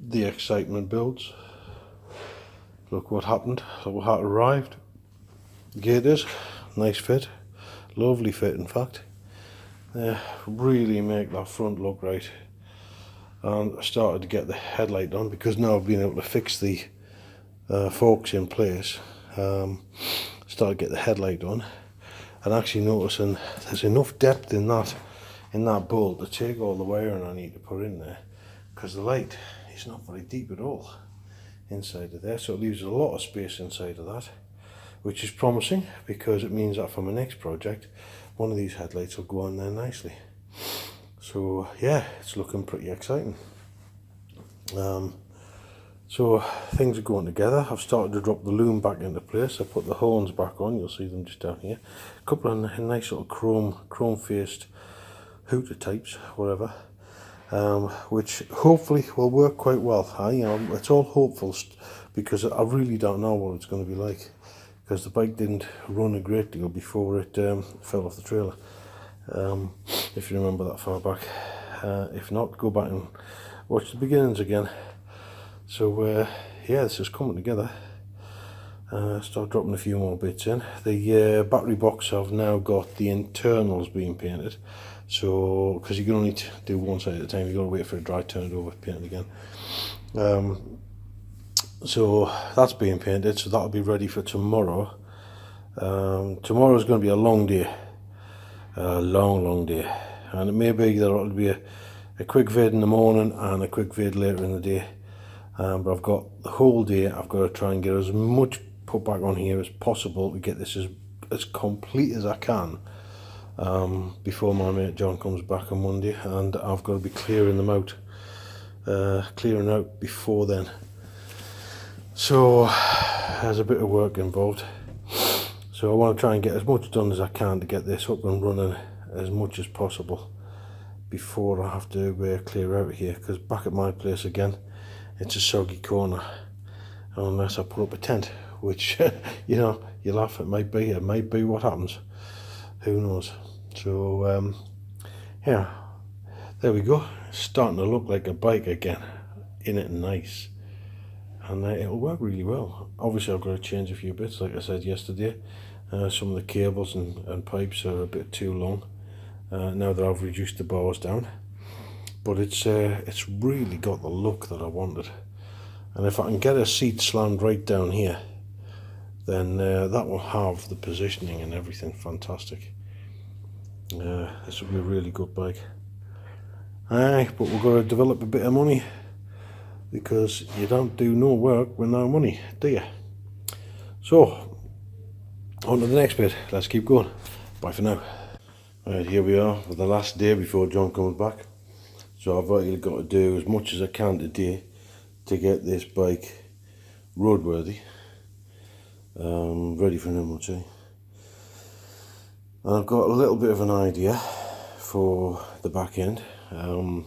the excitement builds. Look what happened, look what arrived. Gaiters, nice fit, lovely fit in fact. Really make that front look right. And I started to get the headlight on because now I've been able to fix the forks in place. Started to get the headlight on and actually noticing there's enough depth in that bolt to take all the wiring I need to put in there, because the light is not very deep at all inside of there, so it leaves a lot of space inside of that, which is promising because it means that for my next project one of these headlights will go on there nicely. So yeah, it's looking pretty exciting. So things are going together. I've started to drop the loom back into place. I put the horns back on, you'll see them just down here. A couple of nice little chrome faced hooter types, whatever, which hopefully will work quite well. It's all hopeful because I really don't know what it's going to be like, because the bike didn't run a great deal before it fell off the trailer. If you remember that far back. If not, go back and watch the beginnings again. So yeah, this is coming together. Start dropping a few more bits in. The battery box, I've now got the internals being painted, so because you can only do one side at a time, you've got to wait for it dry, turn it over, paint it again. So that's being painted, so that'll be ready for tomorrow. Tomorrow's going to be a long day, a long day, and it may be that it'll be a quick vid in the morning and a quick vid later in the day. But I've got the whole day. I've got to try and get as much put back on here as possible to get this as complete as I can before my mate John comes back on Monday, and I've got to be clearing them out, before then. So there's a bit of work involved. So I want to try and get as much done as I can to get this up and running as much as possible before I have to clear out of here, because back at my place again, it's a soggy corner unless I put up a tent, which you know, you laugh, it might be what happens, who knows. So yeah, there we go. It's starting to look like a bike again, in it nice, and it'll work really well. Obviously I've got to change a few bits, like I said yesterday. Some of the cables and pipes are a bit too long now that I've reduced the bars down. But it's really got the look that I wanted, and if I can get a seat slammed right down here, then that will have the positioning and everything fantastic. This will be a really good bike. But we've got to develop a bit of money, because you don't do no work with no money, do you? So on to the next bit. Let's keep going. Bye for now. Right, here we are for the last day before John comes back. So I've really got to do as much as I can today to get this bike roadworthy, ready for an MOT. And I've got a little bit of an idea for the back end. That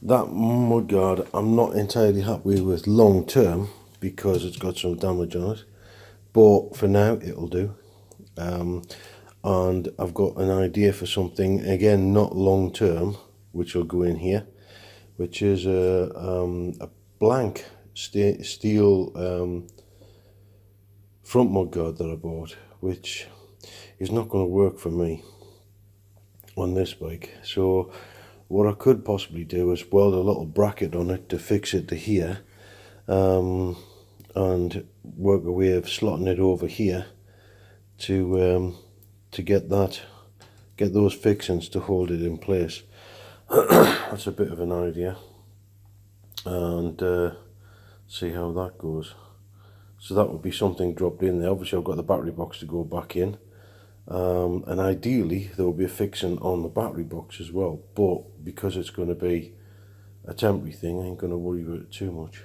mudguard I'm not entirely happy with long term because it's got some damage on it, but for now it'll do. And I've got an idea for something, again not long term, which will go in here, which is a blank steel front mudguard that I bought, which is not going to work for me on this bike. So what I could possibly do is weld a little bracket on it to fix it to here, and work a way of slotting it over here to get those fixings to hold it in place. That's a bit of an idea, and see how that goes. So that would be something dropped in there. Obviously I've got the battery box to go back in, and ideally there will be a fixing on the battery box as well, but because it's going to be a temporary thing, I ain't going to worry about it too much.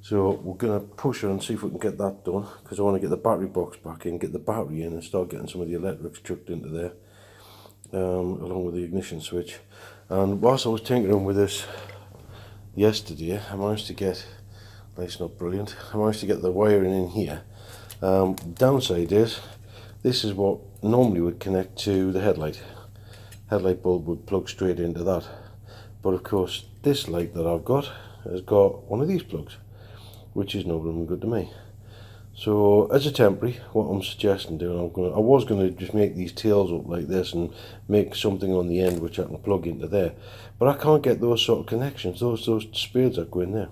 So we're going to push on and see if we can get that done, because I want to get the battery box back in, get the battery in, and start getting some of the electrics chucked into there, along with the ignition switch. And whilst I was tinkering with this yesterday, I managed to get, well, it's not brilliant, I managed to get the wiring in here. Downside is, this is what normally would connect to the headlight. Headlight bulb would plug straight into that. But of course, this light that I've got has got one of these plugs, which is no blooming good to me. So as a temporary, what I'm suggesting doing, I was going to just make these tails up like this and make something on the end which I can plug into there, but I can't get those sort of connections. Those spades that go in there.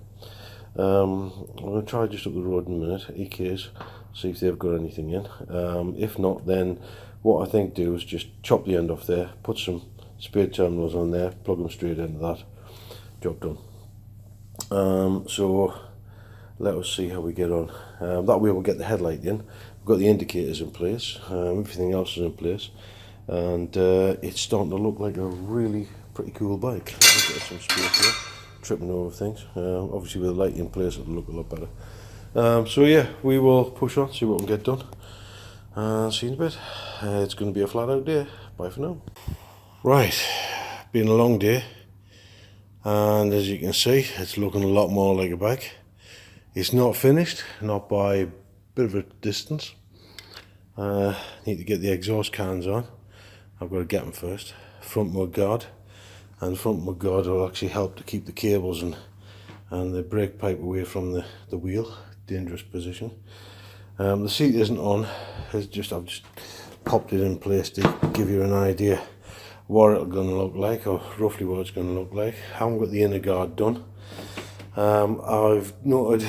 I'm going to try just up the road in a minute, EK's, see if they've got anything in. If not, then what I think do is just chop the end off there, put some spade terminals on there, plug them straight into that. Job done. So let us see how we get on. That way we'll get the headlight in. We've got the indicators in place, everything else is in place, and it's starting to look like a really pretty cool bike. Let's get some space here, tripping over things. Obviously with the light in place it'll look a lot better. So yeah, we will push on, see what we can get done, and see you in a bit. It's going to be a flat out day. Bye for now. Right, been a long day, and as you can see it's looking a lot more like a bike. It's not finished, not by a bit of a distance. Need to get the exhaust cans on. I've got to get them first. Front mud guard, and front mud guard will actually help to keep the cables and the brake pipe away from the wheel. Dangerous position. The seat isn't on. I've just popped it in place to give you an idea what it's going to look like, or roughly what it's going to look like. I haven't got the inner guard done. I've noted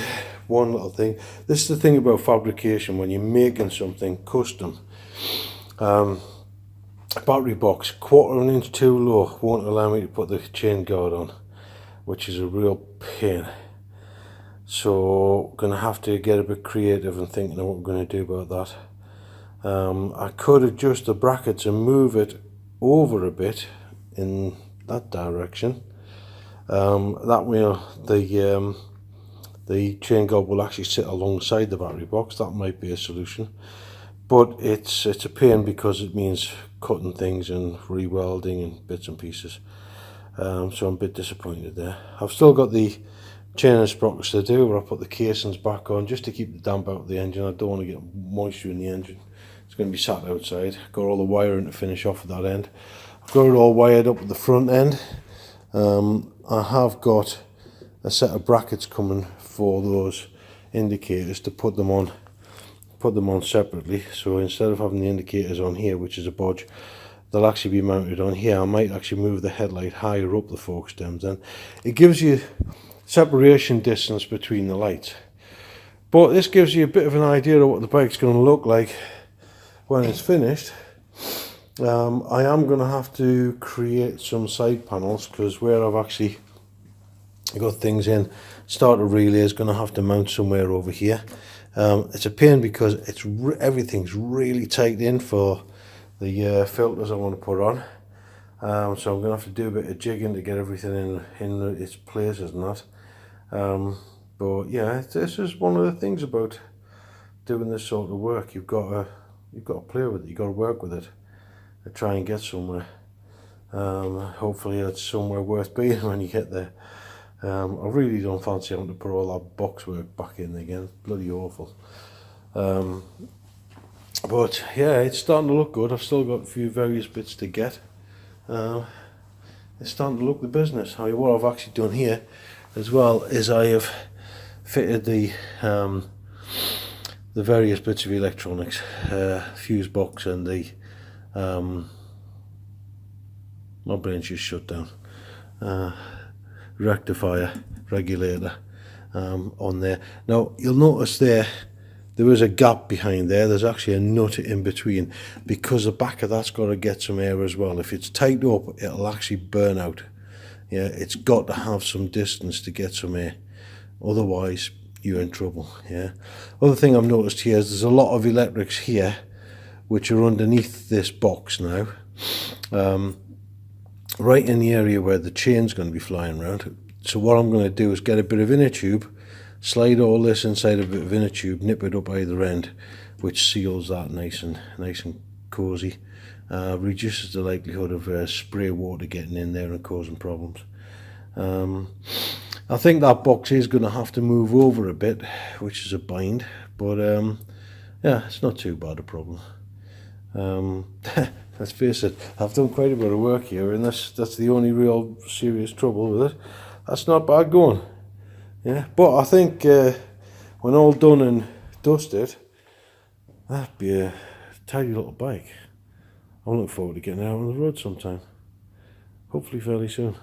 one little thing. This is the thing about fabrication when you're making something custom. Battery box 1/4 inch too low won't allow me to put the chain guard on, which is a real pain. So gonna have to get a bit creative and thinking of what we're going to do about that. I could adjust the brackets and move it over a bit in that direction. That way the chain guard will actually sit alongside the battery box. That might be a solution, but it's a pain because it means cutting things and re-welding and bits and pieces. So I'm a bit disappointed there. I've still got the chain and sprockets to do, where I put the casings back on just to keep the damp out of the engine. I don't want to get moisture in the engine. It's going to be sat outside. Got all the wiring to finish off at that end. I've got it all wired up at the front end. I have got a set of brackets coming for those indicators to put them on separately. So instead of having the indicators on here, which is a bodge, they'll actually be mounted on here. I might actually move the headlight higher up the fork stems, then it gives you separation distance between the lights. But this gives you a bit of an idea of what the bike's going to look like when it's finished. I am going to have to create some side panels, because where I've actually got things in, starter relay is going to have to mount somewhere over here. It's a pain because everything's really tight in for the filters I want to put on. So I'm going to have to do a bit of jigging to get everything in its places and that. But yeah, this is one of the things about doing this sort of work. You've got to play with it. You've got to work with it to try and get somewhere. Hopefully it's somewhere worth being when you get there. I really don't fancy having to put all that box work back in again. It's bloody awful. But yeah, it's starting to look good. I've still got a few various bits to get. It's starting to look the business. What I've actually done here as well is I have fitted the various bits of electronics, fuse box and the my brain's just shut down, rectifier regulator on there. Now you'll notice there is a gap behind there. There's actually a nut in between, because the back of that's got to get some air as well. If it's tight up, it'll actually burn out. Yeah, it's got to have some distance to get some air, otherwise you're in trouble. Yeah. Other thing I've noticed here is there's a lot of electrics here which are underneath this box now, right in the area where the chain's going to be flying around. So what I'm going to do is get a bit of inner tube, slide all this inside a bit of inner tube, nip it up either end, which seals that nice and cozy. Reduces the likelihood of spray water getting in there and causing problems. I think that box is going to have to move over a bit, which is a bind, but yeah, it's not too bad a problem. Let's face it, I've done quite a bit of work here, and that's the only real serious trouble with it. That's not bad going. Yeah, but I think when all done and dusted, that'd be a tidy little bike. I'm looking forward to getting out on the road sometime. Hopefully fairly soon.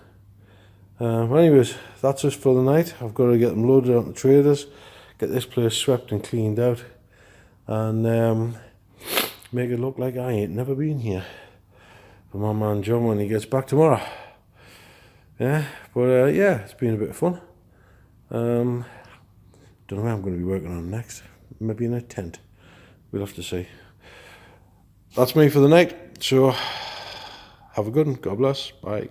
Anyways, that's us for the night. I've got to get them loaded onto traders, get this place swept and cleaned out, and make it look like I ain't never been here for my man John when he gets back tomorrow. Yeah, but yeah, it's been a bit of fun. Don't know where I'm going to be working on next. Maybe in a tent. We'll have to see. That's me for the night. So have a good one. God bless. Bye.